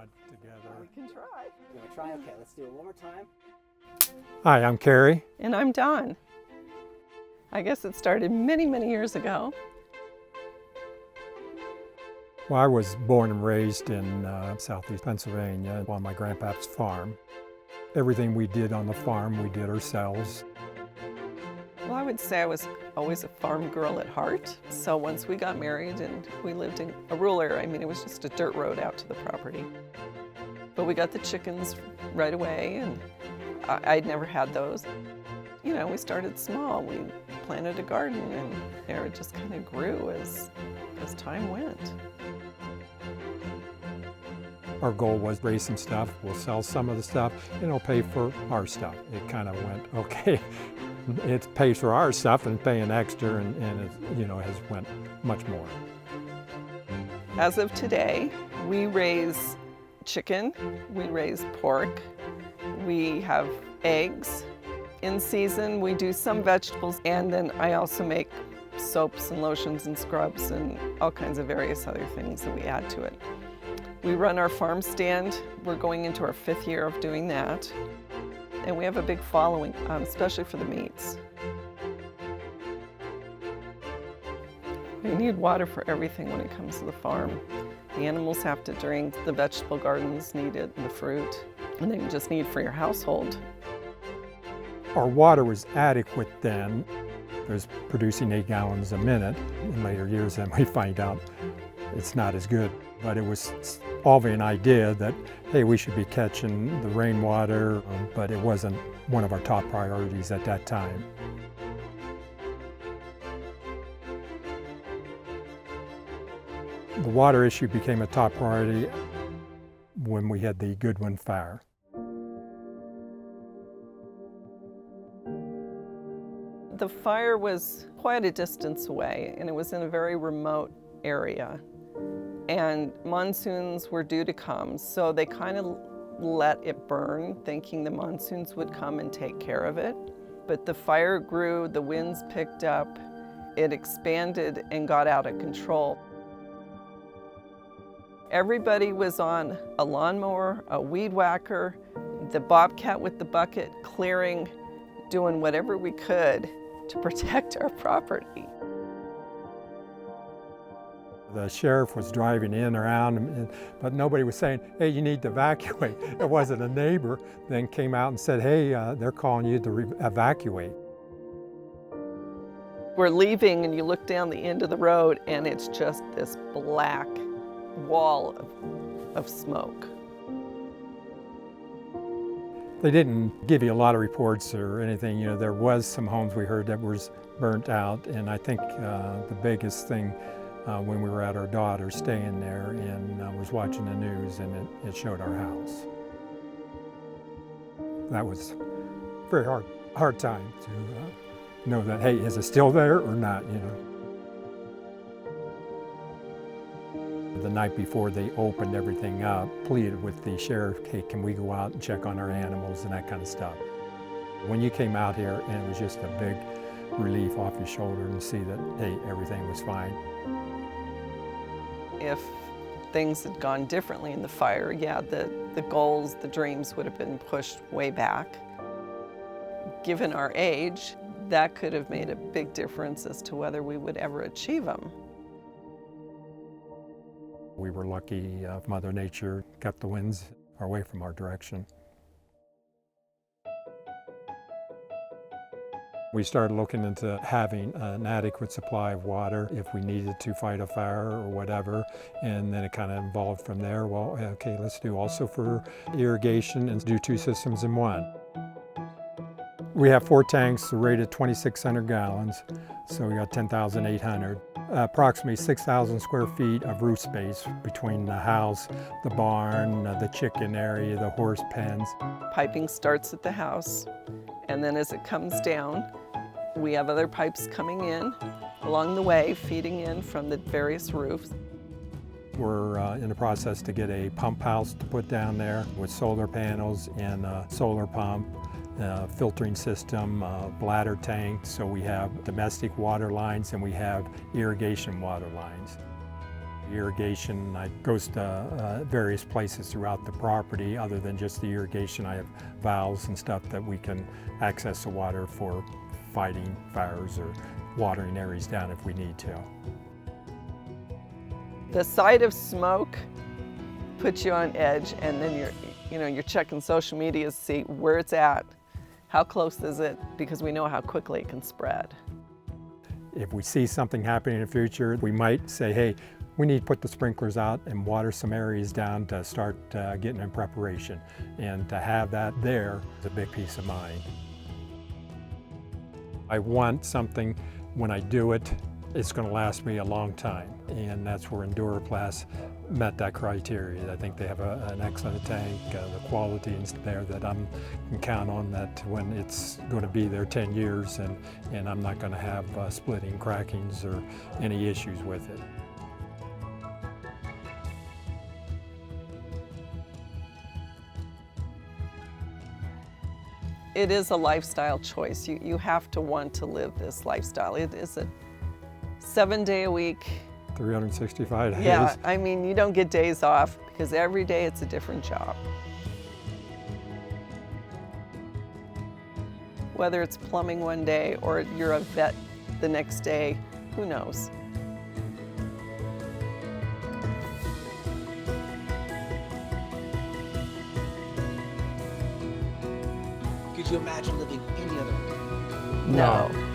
went together. We can try. You want to try? Okay, let's do it one more time. Hi, I'm Kerry. And I'm Dawn. I guess it started many, many years ago. Well, I was born and raised in southeast Pennsylvania on my grandpa's farm. Everything we did on the farm, we did ourselves. Well, I would say I was always a farm girl at heart. So once we got married and we lived in a rural area, I mean, it was just a dirt road out to the property. But we got the chickens right away, and I'd never had those. You know, we started small. We planted a garden, and there it just kind of grew as time went. Our goal was raise some stuff, we'll sell some of the stuff, and it'll pay for our stuff. It kind of went, okay, it pays for our stuff and paying extra, and it, you know, has went much more. As of today, we raise chicken, we raise pork, we have eggs. In season, we do some vegetables, and then I also make soaps and lotions and scrubs and all kinds of various other things that we add to it. We run our farm stand. We're going into our 5th year of doing that. And we have a big following, especially for the meats. We need water for everything when it comes to the farm. The animals have to drink, the vegetable gardens need it, and the fruit, and then you just need for your household. Our water was adequate then. It was producing 8 gallons a minute. In later years, then we find out it's not as good. But it was always an idea that, hey, we should be catching the rainwater, but it wasn't one of our top priorities at that time. The water issue became a top priority when we had the Goodwin Fire. The fire was quite a distance away, and it was in a very remote area. And monsoons were due to come, so they kind of let it burn, thinking the monsoons would come and take care of it. But the fire grew, the winds picked up, it expanded and got out of control. Everybody was on a lawnmower, a weed whacker, the bobcat with the bucket, clearing, doing whatever we could to protect our property. The sheriff was driving in around, but nobody was saying, hey, you need to evacuate. It wasn't a neighbor then came out and said, hey, they're calling you to evacuate. We're leaving and you look down the end of the road and it's just this black wall of smoke. They didn't give you a lot of reports or anything. You know, there was some homes we heard that was burnt out, and I think the biggest thing when we were at our daughter staying there and was watching the news, and it showed our house. That was a very hard time to know that, hey, is it still there or not, you know. The night before they opened everything up, pleaded with the sheriff, hey, can we go out and check on our animals and that kind of stuff. When you came out here, and it was just a big relief off your shoulder and see that, hey, everything was fine. If things had gone differently in the fire, yeah, the goals, the dreams would have been pushed way back. Given our age, that could have made a big difference as to whether we would ever achieve them. We were lucky Mother Nature kept the winds away from our direction. We started looking into having an adequate supply of water if we needed to fight a fire or whatever, and then it kind of evolved from there. Well, okay, let's do also for irrigation and do 2 systems in one. We have 4 tanks rated 2,600 gallons, so we got 10,800. Approximately 6,000 square feet of roof space between the house, the barn, the chicken area, the horse pens. Piping starts at the house, and then as it comes down, we have other pipes coming in along the way, feeding in from the various roofs. We're in the process to get a pump house to put down there with solar panels and a solar pump, filtering system, bladder tank. So we have domestic water lines and we have irrigation water lines. Irrigation goes to various places throughout the property. Other than just the irrigation, I have valves and stuff that we can access the water for fighting fires or watering areas down if we need to. The sight of smoke puts you on edge, and then you're checking social media to see where it's at, how close is it, because we know how quickly it can spread. If we see something happening in the future, we might say, hey, we need to put the sprinklers out and water some areas down to start getting in preparation. And to have that there is a big piece of mind. I want something, when I do it, it's going to last me a long time. And that's where Enduraplas met that criteria. I think they have an excellent tank, the quality is there that I can count on that when it's going to be there 10 years and I'm not going to have splitting, crackings, or any issues with it. It is a lifestyle choice. You have to want to live this lifestyle. It is a 7-day-a-week. 365 days. Yeah, I mean, you don't get days off because every day it's a different job. Whether it's plumbing one day or you're a vet the next day, who knows? Could you imagine living any other way? No.